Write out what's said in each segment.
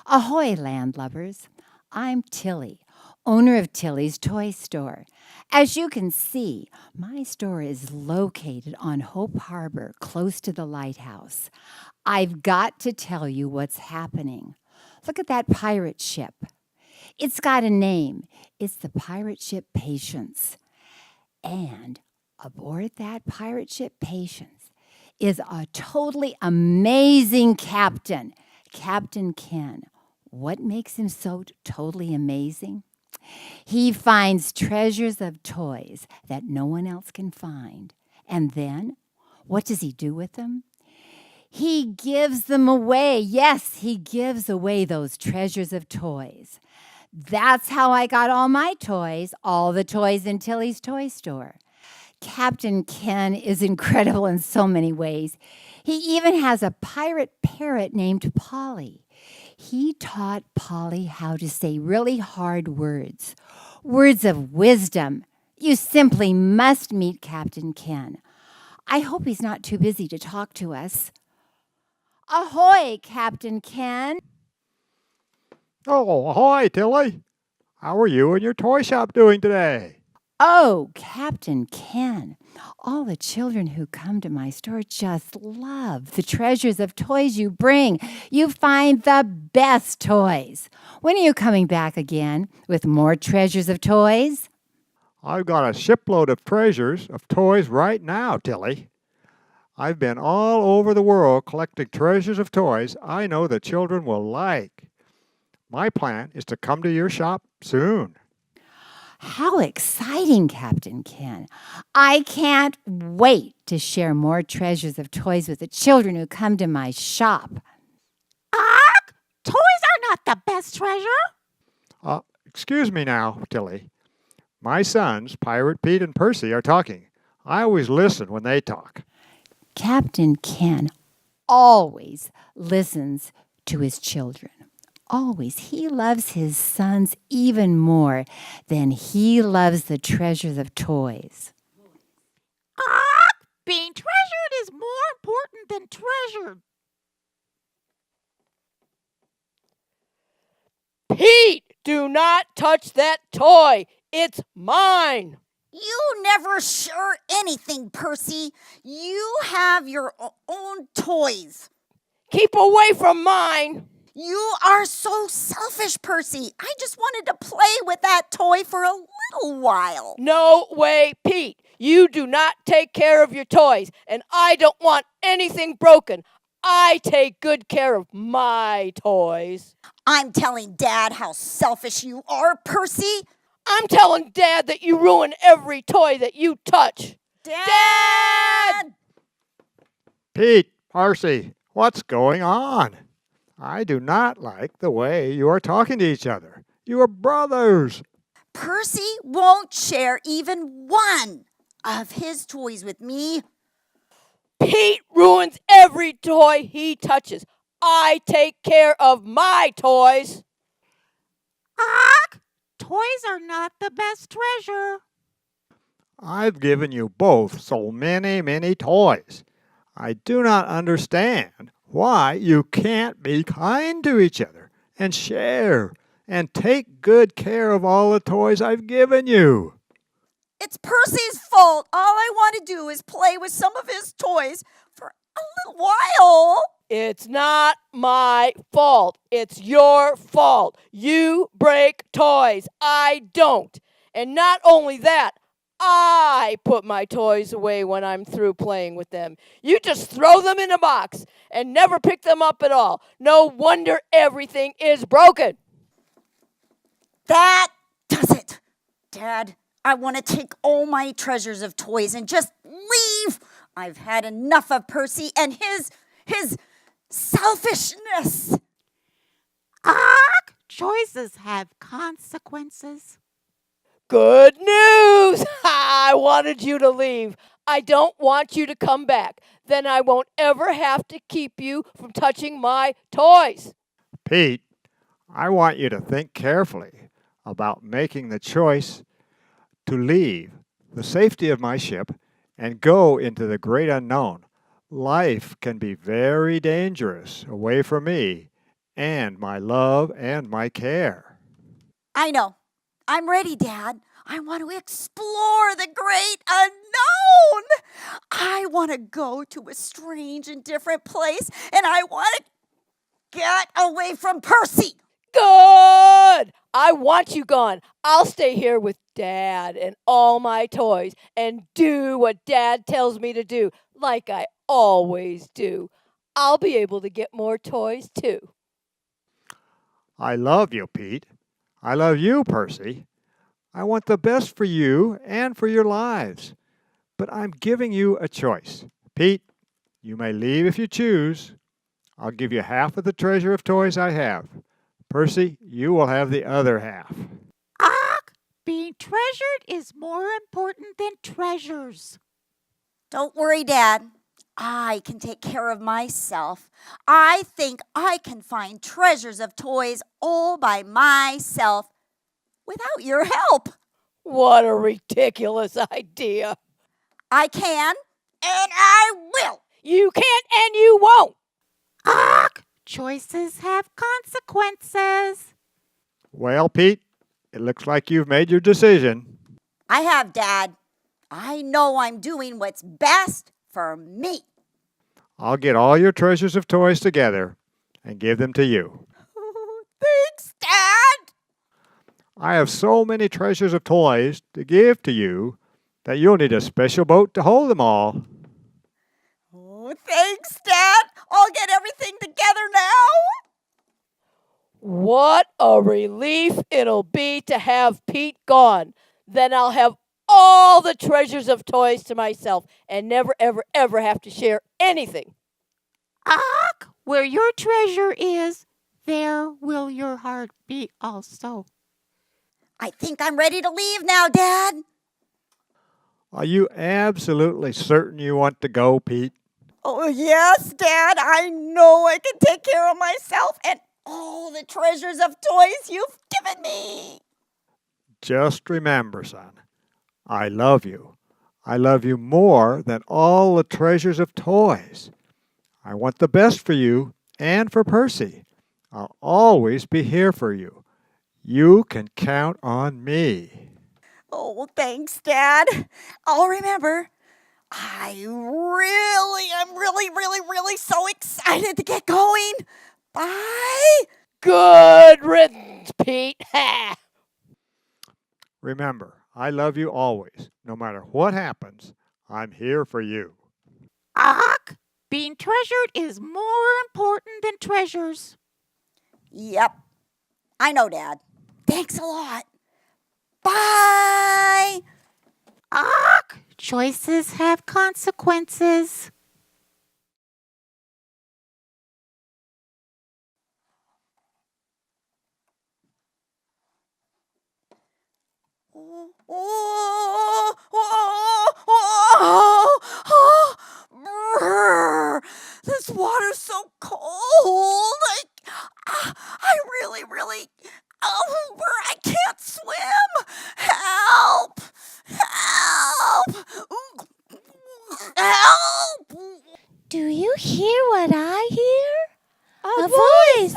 Ahoy, landlubbers! I'm Tilly, owner of Tilly's Toy Store. As you can see, my store is located on Hope Harbor, close to the lighthouse. I've got to tell you what's happening. Look at that pirate ship. It's got a name. It's the pirate ship Patience. And aboard that pirate ship Patience is a totally amazing captain, Captain Ken. What makes him so totally amazing? He finds treasures of toys that no one else can find. And then, what does he do with them? He gives them away. Yes, he gives away those treasures of toys. That's how I got all my toys, all the toys in Tilly's Toy Store. Captain Ken is incredible in so many ways. He even has a pirate parrot named Polly. He taught Polly how to say really hard words, words of wisdom. You simply must meet Captain Ken. I hope he's not too busy to talk to us. Ahoy, Captain Ken. Oh, ahoy, Tilly. How are you and your toy shop doing today? Oh, Captain Ken. All the children who come to my store just love the treasures of toys you bring. You find the best toys. When are you coming back again with more treasures of toys? I've got a shipload of treasures of toys right now, Tilly. I've been all over the world collecting treasures of toys I know the children will like. My plan is to come to your shop soon. How exciting, Captain Ken. I can't wait to share more treasures of toys with the children who come to my shop. Ark! Toys are not the best treasure. Excuse me now, Tilly. My sons, Pirate Pete and Percy, are talking. I always listen when they talk. Captain Ken always listens to his children. Always. He loves his sons even more than he loves the treasures of toys. Being treasured is more important than treasured. Pete, do not touch that toy. It's mine. You never share anything, Percy. You have your own toys. Keep away from mine. You are so selfish, Percy. I just wanted to play with that toy for a little while. No way, Pete. You do not take care of your toys, and I don't want anything broken. I take good care of my toys. I'm telling Dad how selfish you are, Percy. I'm telling Dad that you ruin every toy that you touch. Dad! Pete, Percy, what's going on? I do not like the way you are talking to each other. You are brothers. Percy won't share even one of his toys with me. Pete ruins every toy he touches. I take care of my toys. Toys are not the best treasure. I've given you both so many toys. I do not understand why you can't be kind to each other and share and take good care of all the toys I've given you. It's Percy's fault. All I want to do is play with some of his toys for a little while. It's not my fault. It's your fault. You break toys. I don't. And not only that, I put my toys away when I'm through playing with them. You just throw them in a box and never pick them up at all. No wonder everything is broken. That does it. Dad, I want to take all my treasures of toys and just leave. I've had enough of Percy and his selfishness. Choices have consequences. Good news! I wanted you to leave. I don't want you to come back. Then I won't ever have to keep you from touching my toys. Pete, I want you to think carefully about making the choice to leave the safety of my ship and go into the great unknown. Life can be very dangerous away from me and my love and my care. I know. I'm ready, Dad. I want to explore the great unknown. I want to go to a strange and different place, and I want to get away from Percy. Good! I want you gone. I'll stay here with Dad and all my toys and do what Dad tells me to do, like I always do. I'll be able to get more toys too. I love you, Pete. I love you, Percy. I want the best for you and for your lives. But I'm giving you a choice. Pete, you may leave if you choose. I'll give you half of the treasure of toys I have. Percy, you will have the other half. Being treasured is more important than treasures. Don't worry, Dad. I can take care of myself. I think I can find treasures of toys all by myself without your help. What a ridiculous idea. I can, and I will. You can't and you won't. Choices have consequences. Well, Pete, it looks like you've made your decision. I have, Dad. I know I'm doing what's best for me. I'll get all your treasures of toys together and give them to you. Thanks, Dad. I have so many treasures of toys to give to you that you'll need a special boat to hold them all. Oh, thanks, Dad. I'll get everything together now. What a relief it'll be to have Pete gone. Then I'll have all the treasures of toys to myself and never, ever, ever have to share anything. Where your treasure is, there will your heart be also. I think I'm ready to leave now, Dad. Are you absolutely certain you want to go, Pete? Oh, yes, Dad. I know I can take care of myself and all the treasures of toys you've given me. Just remember, son, I love you. I love you more than all the treasures of toys. I want the best for you and for Percy. I'll always be here for you. You can count on me. Oh, thanks, Dad. I'll remember. I'm really so excited to get going. Bye. Good riddance, Pete. Ha! Remember, I love you always. No matter what happens, I'm here for you. Being treasured is more important than treasures. Yep. I know, Dad. Thanks a lot. Bye. Choices have consequences. Brr. This water's so cold. I really, I can't swim. Help! Help! Help! Do you hear what I hear? A voice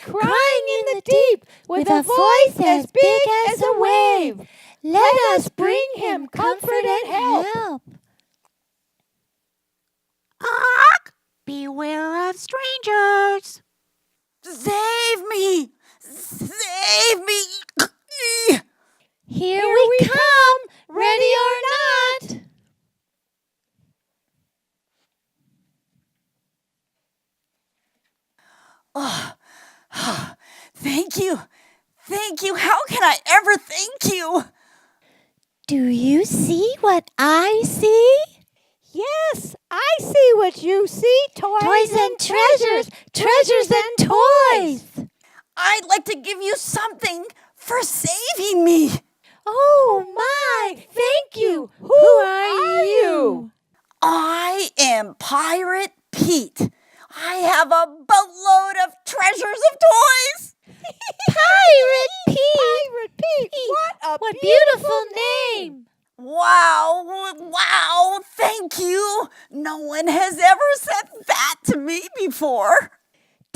crying in the deep with a voice as big as a wave. Let us bring him comfort and help. Beware of strangers. Save me! Save me! Here we come, ready or not. Thank you. Thank you. How can I ever thank you? Do you see what I see? Yes, I see what you see. Toys and treasures, treasures and toys. I'd like to give you something for saving me. Oh my, thank you. Who are you? I am Pirate Pete. I have a boatload of treasures of toys. Pirate Pete. Pirate Pete, What beautiful name. Wow, thank you. No one has ever said that to me before.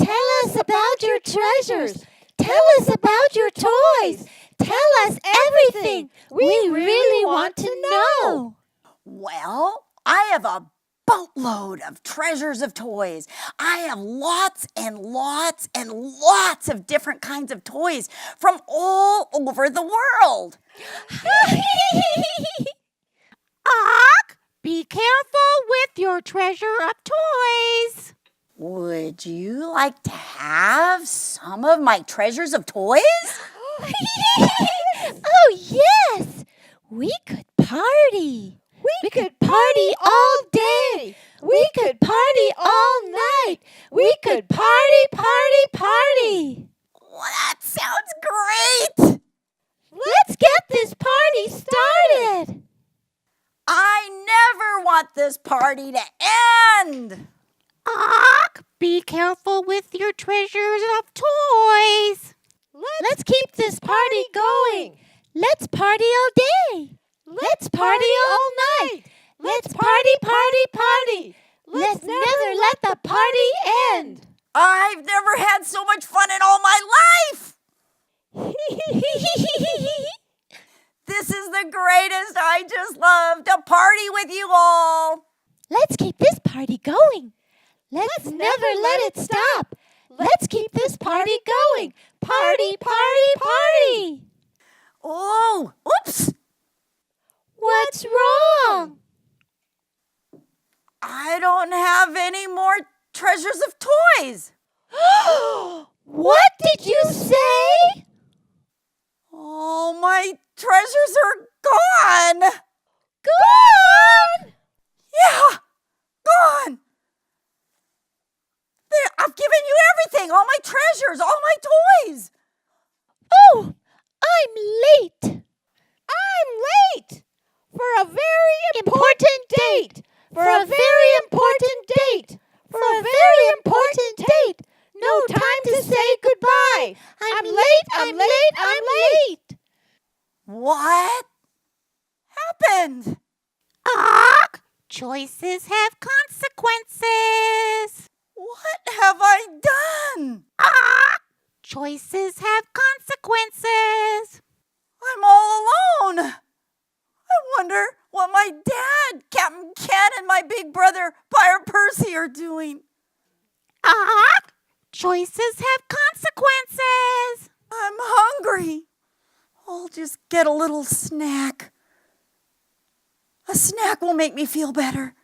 Tell us about your treasures. Tell us about your toys. Tell us everything. We really want to know. Well, I have a boatload of treasures of toys. I have lots and lots and lots of different kinds of toys from all over the world. Be careful with your treasure of toys. Would you like to have some of my treasures of toys? Oh, yes. We could party. We could party all day. We could party all night. We could party. Well, that sounds great. Let's get this party started. I never want this party to end. Be careful with your treasures of toys. Let's keep this party going. Let's party all day. Let's party all night. Let's party. Let's never let the party end. I've never had so much fun in all my life. This is the greatest. I just love to party with you all. Let's keep this party going. Let's never let it stop. Let's keep this party going. Party. Oh, oops. What's wrong? I don't have any more treasures of toys. What did you say? All my treasures are gone. Gone! Yeah, gone. I've given you everything, all my treasures, all my toys. Oh, I'm late. For a very important date. For a very important date. For a very important date. No time to say goodbye. I'm late. What happened? Choices have consequences. What have I done? Choices have consequences. I'm all alone. I wonder what my dad, Captain Ken, and my big brother, Pirate Percy, are doing. Choices have consequences. I'm hungry. I'll just get a little snack. A snack will make me feel better.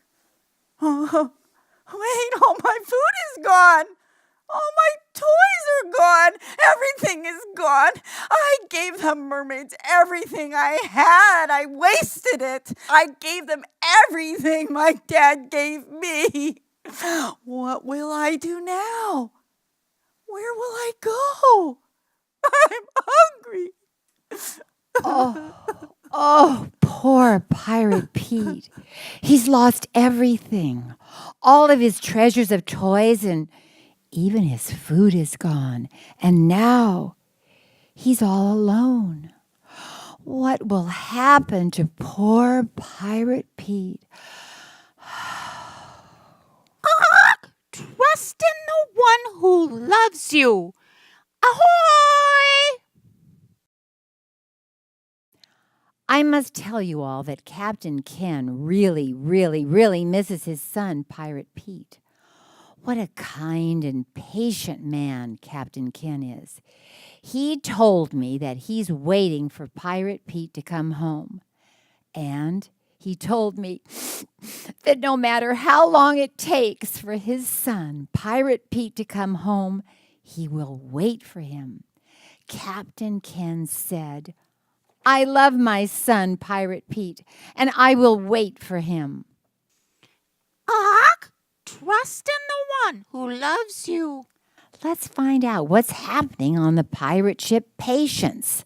Oh, wait, all my food is gone. All my toys are gone. Everything is gone. I gave the mermaids everything I had. I wasted it. I gave them everything my dad gave me. What will I do now? Where will I go? I'm hungry. Oh, poor Pirate Pete. He's lost everything. All of his treasures of toys, and even his food is gone. And now he's all alone. What will happen to poor Pirate Pete? Trust in the one who loves you. Ahoy! I must tell you all that Captain Ken really misses his son, Pirate Pete. What a kind and patient man Captain Ken is. He told me that he's waiting for Pirate Pete to come home. And he told me that no matter how long it takes for his son, Pirate Pete, to come home, he will wait for him. Captain Ken said, "I love my son, Pirate Pete, and I will wait for him." Trust in the one who loves you. Let's find out what's happening on the pirate ship Patience.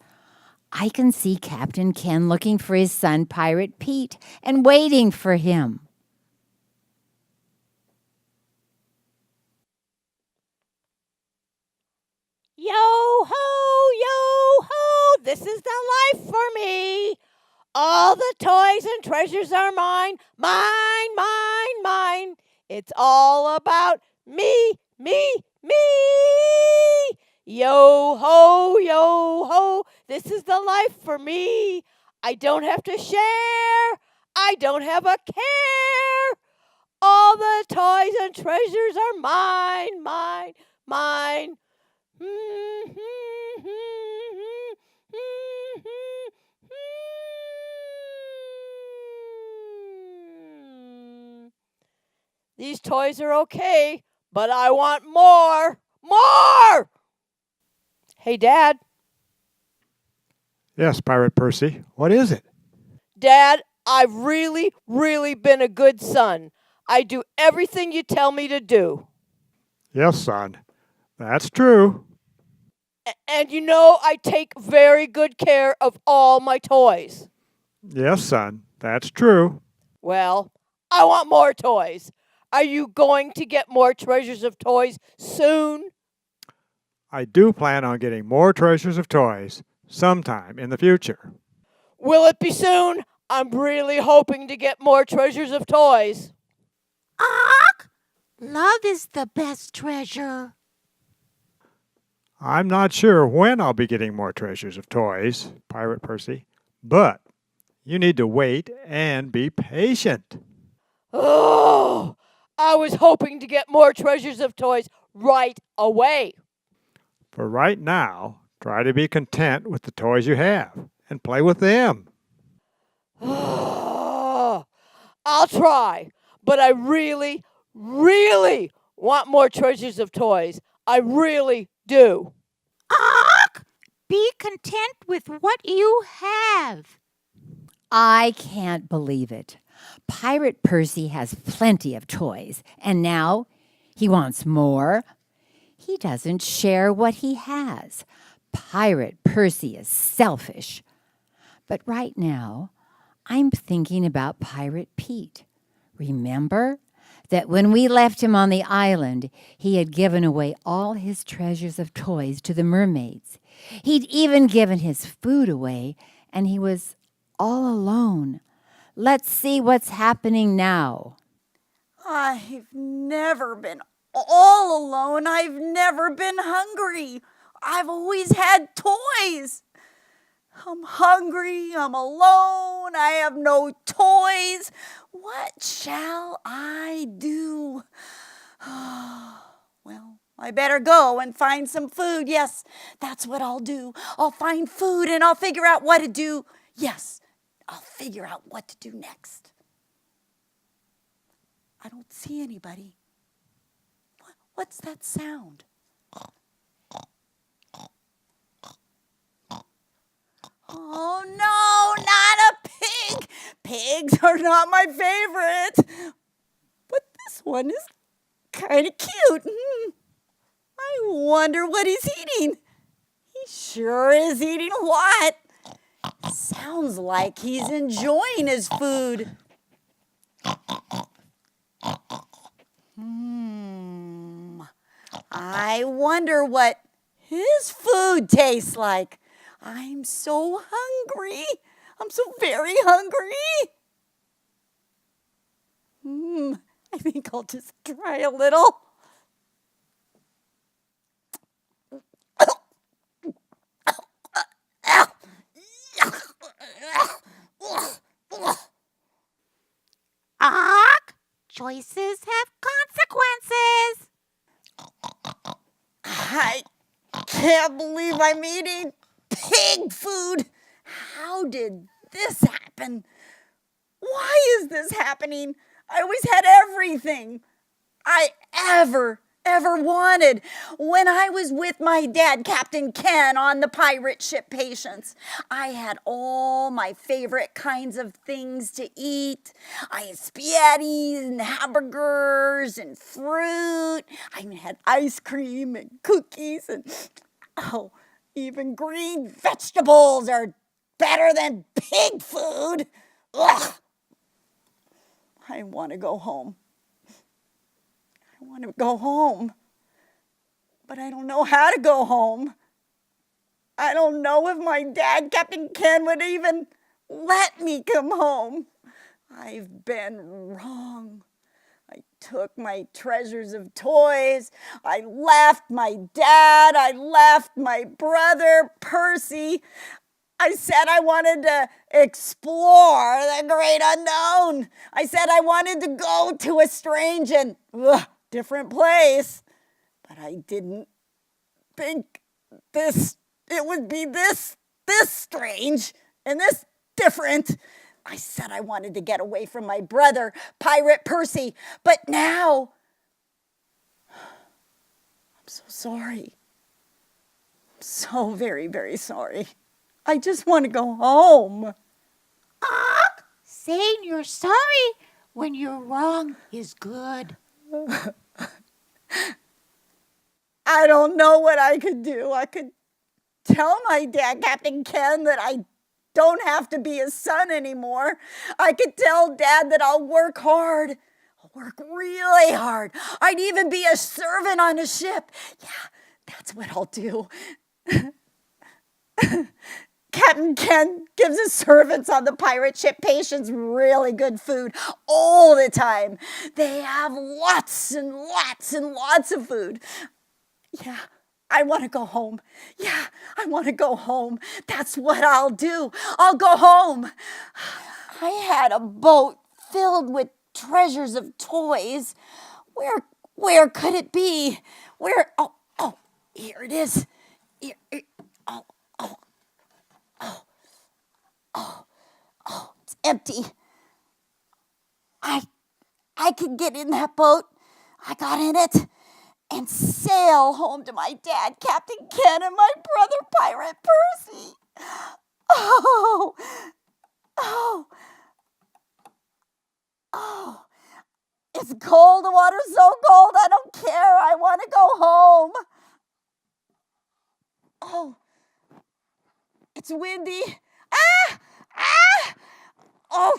I can see Captain Ken looking for his son, Pirate Pete, and waiting for him. Yo-ho, this is the life for me. All the toys and treasures are mine. It's all about me. Me, me. Yo ho, this is the life for me. I don't have to share, I don't have a care. All the toys and treasures are mine, mine, mine. These toys are okay, but I want more. More! Hey, Dad. Yes, Pirate Percy. What is it? Dad, I've really, really been a good son. I do everything you tell me to do. Yes, son. That's true. And you know I take very good care of all my toys. Yes, son. That's true. Well, I want more toys. Are you going to get more treasures of toys soon? I do plan on getting more treasures of toys sometime in the future. Will it be soon? I'm really hoping to get more treasures of toys. Love is the best treasure. I'm not sure when I'll be getting more treasures of toys, Pirate Percy, but you need to wait and be patient. Oh, I was hoping to get more treasures of toys right away. For right now, try to be content with the toys you have and play with them. I'll try, but I really, really want more treasures of toys. I really do. Be content with what you have. I can't believe it. Pirate Percy has plenty of toys, and now he wants more. He doesn't share what he has. Pirate Percy is selfish. But right now, I'm thinking about Pirate Pete. Remember that when we left him on the island, he had given away all his treasures of toys to the mermaids. He'd even given his food away, and he was all alone. Let's see what's happening now. I've never been all alone. I've never been hungry. I've always had toys. I'm hungry. I'm alone. I have no toys. What shall I do? Well, I better go and find some food. Yes, that's what I'll do. I'll find food and I'll figure out what to do. Yes, I'll figure out what to do next. I don't see anybody. What's that sound? Oh no, not a pig! Pigs are not my favorite. But this one is kind of cute. I wonder what he's eating. He sure is eating what? Sounds like he's enjoying his food. I wonder what his food tastes like. I'm so hungry. I'm so very hungry. I think I'll just try a little. Choices have consequences. I can't believe I'm eating pig food. How did this happen? Why is this happening? I always had everything I ever wanted. When I was with my dad, Captain Ken, on the pirate ship Patience, I had all my favorite kinds of things to eat. I had spaghetti and hamburgers and fruit. I even had ice cream and cookies and, even green vegetables are better than pig food. Ugh. I want to go home. I want to go home. But I don't know how to go home. I don't know if my dad, Captain Ken, would even let me come home. I've been wrong. I took my treasures of toys. I left my dad. I left my brother, Percy. I said I wanted to explore the great unknown. I said I wanted to go to a strange and different place. But I didn't think it would be this strange and this different. I said I wanted to get away from my brother, Pirate Percy. But now, I'm so sorry. I'm so very, very sorry. I just want to go home. Saying you're sorry when you're wrong is good. I don't know what I could do. I could tell my dad, Captain Ken, that I don't have to be his son anymore. I could tell Dad that I'll work hard. I'll work really hard. I'd even be a servant on a ship. Yeah, that's what I'll do. Captain Ken gives his servants on the pirate ship Patience really good food all the time. They have lots and lots and lots of food. Yeah, I want to go home. Yeah, I want to go home. That's what I'll do. I'll go home. I had a boat filled with treasures of toys. Where could it be? Where? Oh, here it is. Here, it's empty. I could get in that boat. I got in it and sail home to my dad, Captain Ken, and my brother, Pirate Percy. Oh. It's cold. The water's so cold. I don't care. I want to go home. Oh. It's windy. Oh,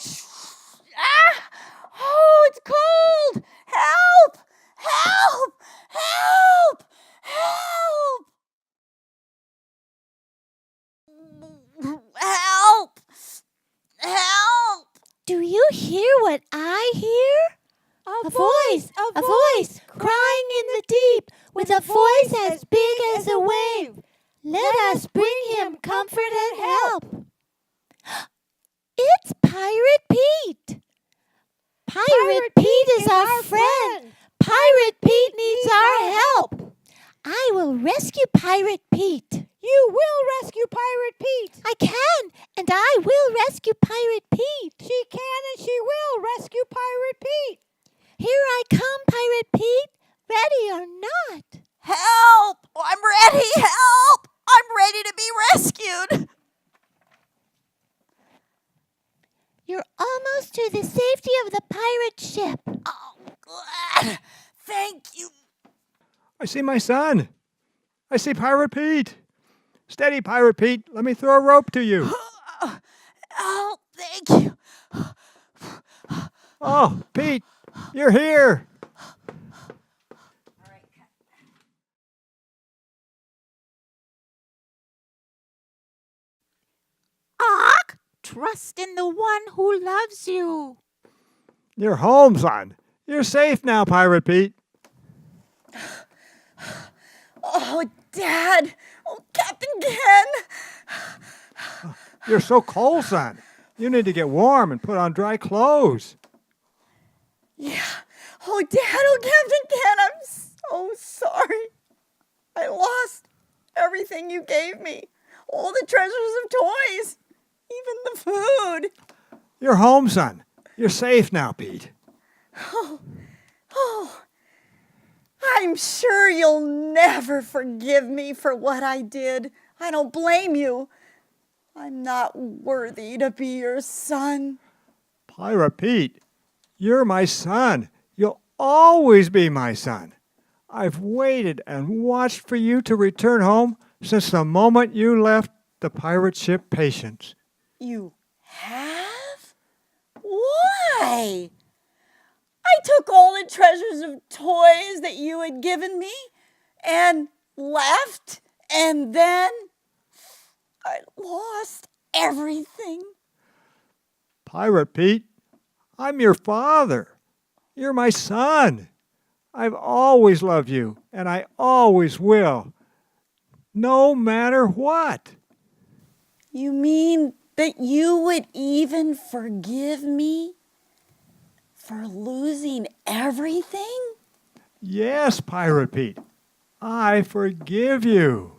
oh, it's cold. Help! Help! Help! Help! Help! Help! Do you hear what I hear? A voice, crying in the deep, with a voice as big as a wave. Let us bring him comfort and help. It's Pirate Pete. Pirate Pete is our friend. Pirate Pete needs our help. I will rescue Pirate Pete. You will rescue Pirate Pete. I can, and I will rescue Pirate Pete. She can and she will rescue Pirate Pete. Here I come, Pirate Pete, ready or not. Help! I'm ready. Help! I'm ready to be rescued. You're almost to the safety of the pirate ship. Oh, glad. Thank you. I see my son. I see Pirate Pete. Steady, Pirate Pete. Let me throw a rope to you. Oh, thank you. Oh, Pete, you're here. Trust in the one who loves you. You're home, son. You're safe now, Pirate Pete. Oh, Dad. Oh, Captain Ken. You're so cold, son. You need to get warm and put on dry clothes. Yeah. Oh, Dad. Oh, Captain Ken. I'm so sorry. I lost everything you gave me. All the treasures of toys. Even the food. You're home, son. You're safe now, Pete. Oh, I'm sure you'll never forgive me for what I did. I don't blame you. I'm not worthy to be your son. Pirate Pete, you're my son. You'll always be my son. I've waited and watched for you to return home since the moment you left the pirate ship Patience. You have? Why? I took all the treasures of toys that you had given me and left, and then I lost everything. Pirate Pete, I'm your father. You're my son. I've always loved you, and I always will, no matter what. You mean that you would even forgive me for losing everything? Yes, Pirate Pete, I forgive you.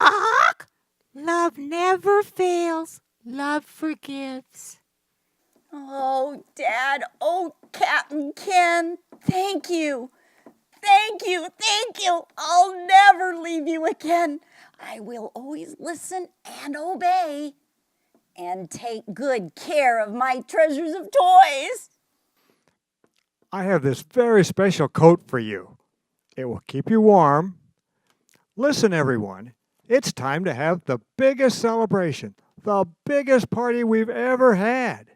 Awk! Love never fails. Love forgives. Oh, Dad. Oh, Captain Ken. Thank you. Thank you. Thank you. I'll never leave you again. I will always listen and obey and take good care of my treasures of toys. I have this very special coat for you. It will keep you warm. Listen, everyone, it's time to have the biggest celebration, the biggest party we've ever had.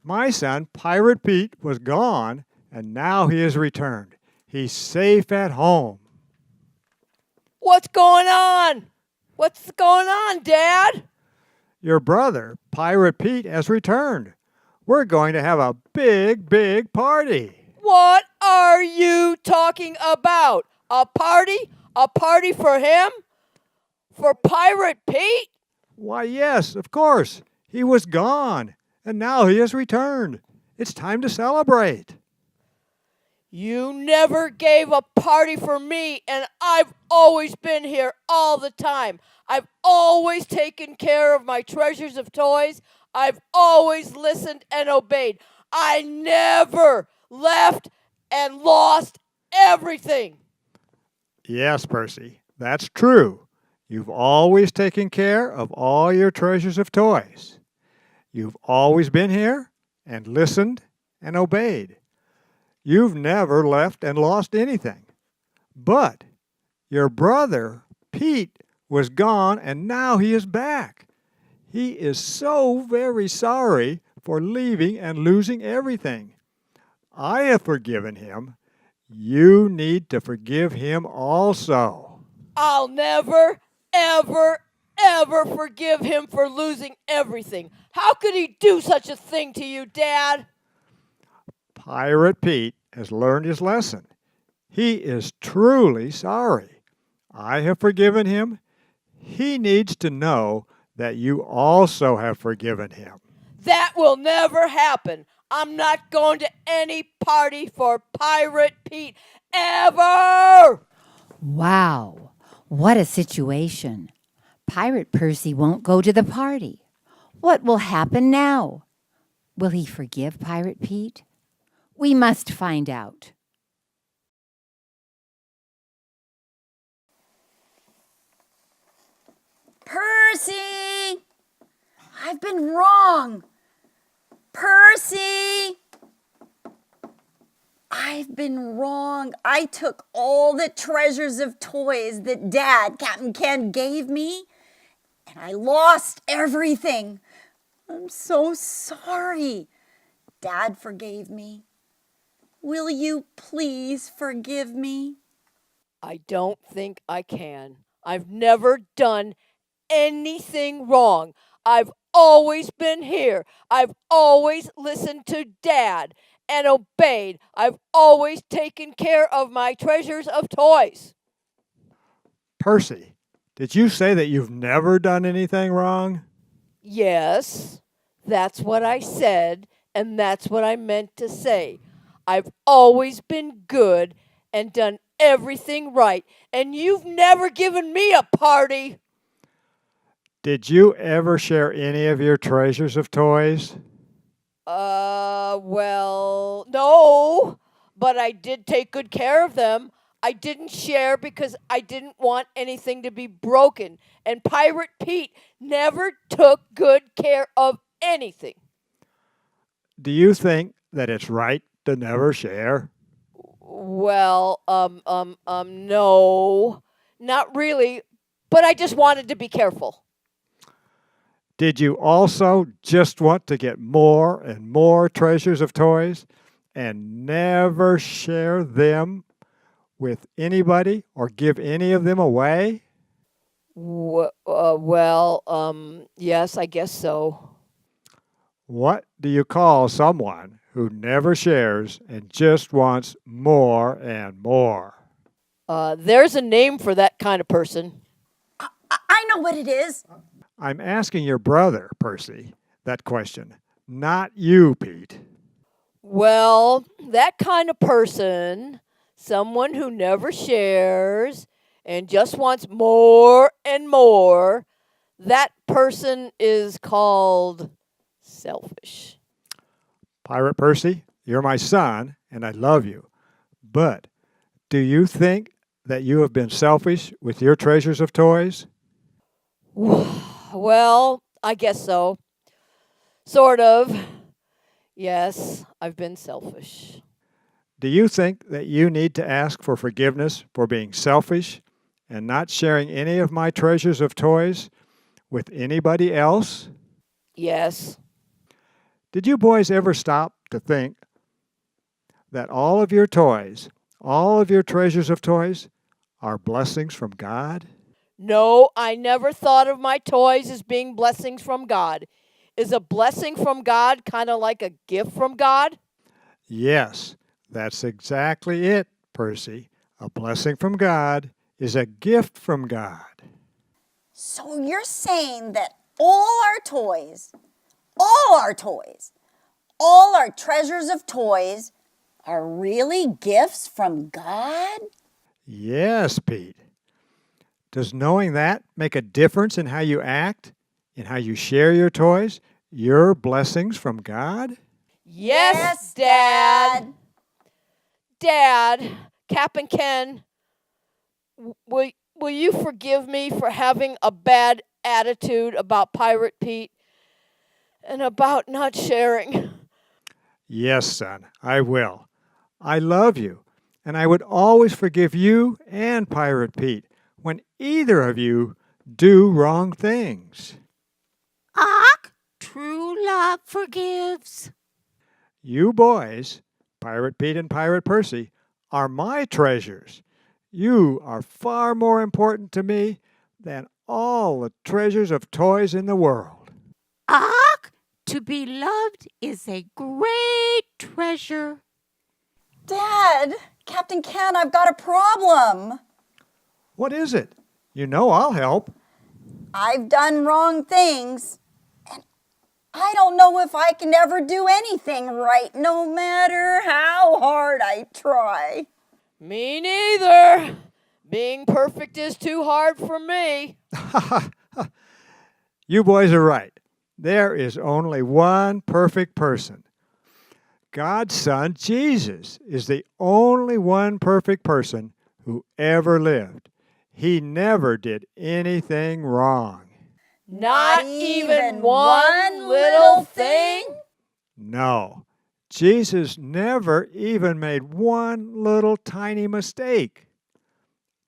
My son, Pirate Pete, was gone, and now he has returned. He's safe at home. What's going on? What's going on, Dad? Your brother, Pirate Pete, has returned. We're going to have a big, big party. What are you talking about? A party? A party for him? For Pirate Pete? Why, yes, of course. He was gone, and now he has returned. It's time to celebrate. You never gave a party for me, and I've always been here all the time. I've always taken care of my treasures of toys. I've always listened and obeyed. I never left and lost everything. Yes, Percy, that's true. You've always taken care of all your treasures of toys. You've always been here and listened and obeyed. You've never left and lost anything. But your brother, Pete, was gone and now he is back. He is so very sorry for leaving and losing everything. I have forgiven him. You need to forgive him also. I'll never, ever, ever forgive him for losing everything. How could he do such a thing to you, Dad? Pirate Pete has learned his lesson. He is truly sorry. I have forgiven him. He needs to know that you also have forgiven him. That will never happen. I'm not going to any party for Pirate Pete ever! Wow, what a situation. Pirate Percy won't go to the party. What will happen now? Will he forgive Pirate Pete? We must find out. Percy! I've been wrong. Percy! I've been wrong. I took all the treasures of toys that Dad, Captain Ken, gave me, and I lost everything. I'm so sorry. Dad forgave me. Will you please forgive me? I don't think I can. I've never done anything wrong. I've always been here. I've always listened to Dad and obeyed. I've always taken care of my treasures of toys. Percy, did you say that you've never done anything wrong? Yes, that's what I said, and that's what I meant to say. I've always been good and done everything right, and you've never given me a party. Did you ever share any of your treasures of toys? Well, no, but I did take good care of them. I didn't share because I didn't want anything to be broken, and Pirate Pete never took good care of anything. Do you think that it's right to never share? Well, no, not really, but I just wanted to be careful. Did you also just want to get more and more treasures of toys and never share them with anybody or give any of them away? Yes, I guess so. What do you call someone who never shares and just wants more and more. There's a name for that kind of person. I know what it is. I'm asking your brother, Percy, that question, not you, Pete. Well, that kind of person, someone who never shares and just wants more and more, that person is called selfish. Pirate Percy, you're my son, and I love you. But do you think that you have been selfish with your treasures of toys? Well, I guess so. Sort of. Yes, I've been selfish. Do you think that you need to ask for forgiveness for being selfish and not sharing any of my treasures of toys with anybody else? Yes. Did you boys ever stop to think that all of your toys, all of your treasures of toys, are blessings from God? No, I never thought of my toys as being blessings from God. Is a blessing from God kind of like a gift from God? Yes, that's exactly it, Percy. A blessing from God is a gift from God. So you're saying that all our toys, all our toys, all our treasures of toys are really gifts from God? Yes, Pete. Does knowing that make a difference in how you act, in how you share your toys, your blessings from God? Yes, Dad. Dad, Cap and Ken, will you forgive me for having a bad attitude about Pirate Pete and about not sharing? Yes, son, I will. I love you, and I would always forgive you and Pirate Pete when either of you do wrong things. Ach, true love forgives. You boys, Pirate Pete and Pirate Percy, are my treasures. You are far more important to me than all the treasures of toys in the world. Ach, to be loved is a great treasure. Dad, Captain Ken, I've got a problem. What is it? You know I'll help. I've done wrong things, and I don't know if I can ever do anything right, no matter how hard I try. Me neither. Being perfect is too hard for me. You boys are right. There is only one perfect person. God's Son, Jesus, is the only one perfect person who ever lived. He never did anything wrong. Not even one little thing? No, Jesus never even made one little tiny mistake.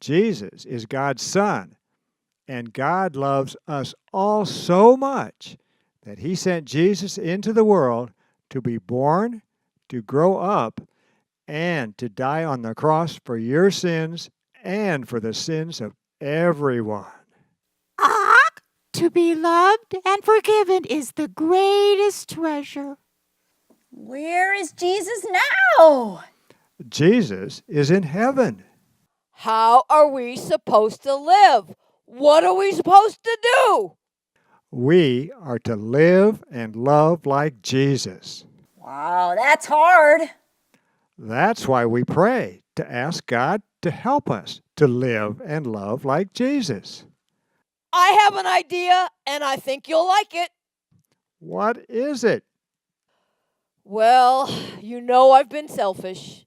Jesus is God's Son, and God loves us all so much that He sent Jesus into the world to be born, to grow up, and to die on the cross for your sins and for the sins of everyone. Ach, to be loved and forgiven is the greatest treasure. Where is Jesus now? Jesus is in heaven. How are we supposed to live? What are we supposed to do? We are to live and love like Jesus. Wow, that's hard. That's why we pray, to ask God to help us to live and love like Jesus. I have an idea, and I think you'll like it. What is it? Well, you know I've been selfish.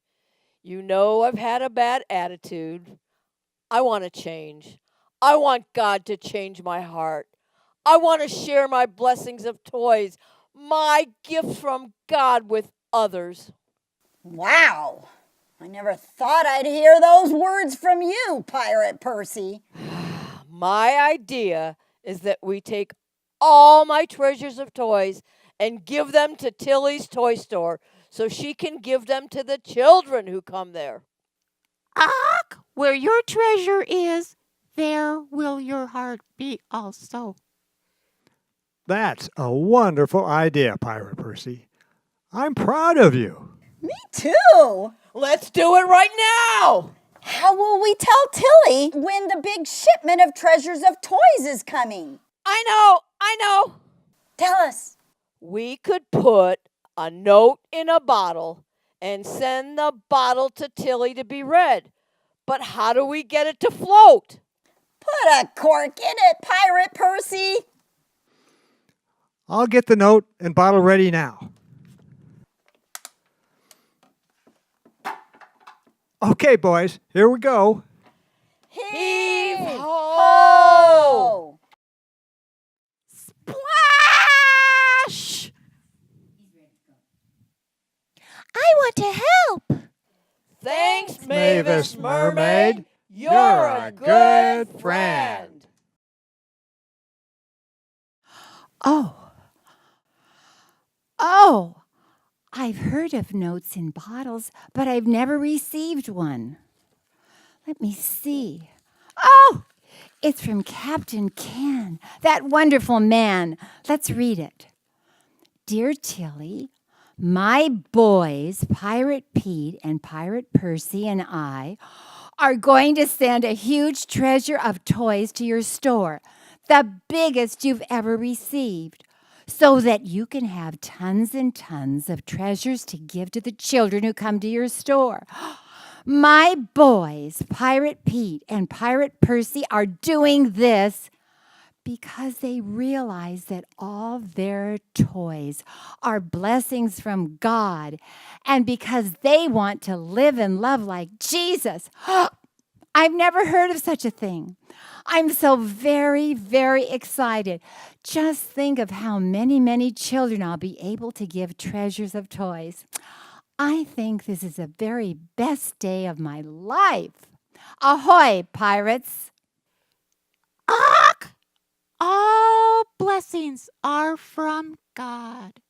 You know I've had a bad attitude. I want to change. I want God to change my heart. I want to share my blessings of toys, my gifts from God with others. Wow. I never thought I'd hear those words from you, Pirate Percy. My idea is that we take all my treasures of toys and give them to Tilly's toy store so she can give them to the children who come there. Ach, where your treasure is, there will your heart be also. That's a wonderful idea, Pirate Percy. I'm proud of you. Me too. Let's do it right now. How will we tell Tilly when the big shipment of treasures of toys is coming? I know. Tell us. We could put a note in a bottle and send the bottle to Tilly to be read. But how do we get it to float? Put a cork in it, Pirate Percy. I'll get the note and bottle ready now. Okay, boys, here we go. Heave ho! ho! Splash! I want to help. Thanks, Mavis Mermaid. You're a good friend. Oh, I've heard of notes in bottles, but I've never received one. Let me see. Oh, it's from Captain Ken, that wonderful man. Let's read it. Dear Tilly, my boys, Pirate Pete and Pirate Percy and I, are going to send a huge treasure of toys to your store, the biggest you've ever received, so that you can have tons and tons of treasures to give to the children who come to your store. My boys, Pirate Pete and Pirate Percy, are doing this because they realize that all their toys are blessings from God, and because they want to live and love like Jesus. I've never heard of such a thing. I'm so very, very excited. Just think of how many, many children I'll be able to give treasures of toys. I think this is the very best day of my life. Ahoy, pirates! Ach! All blessings are from God.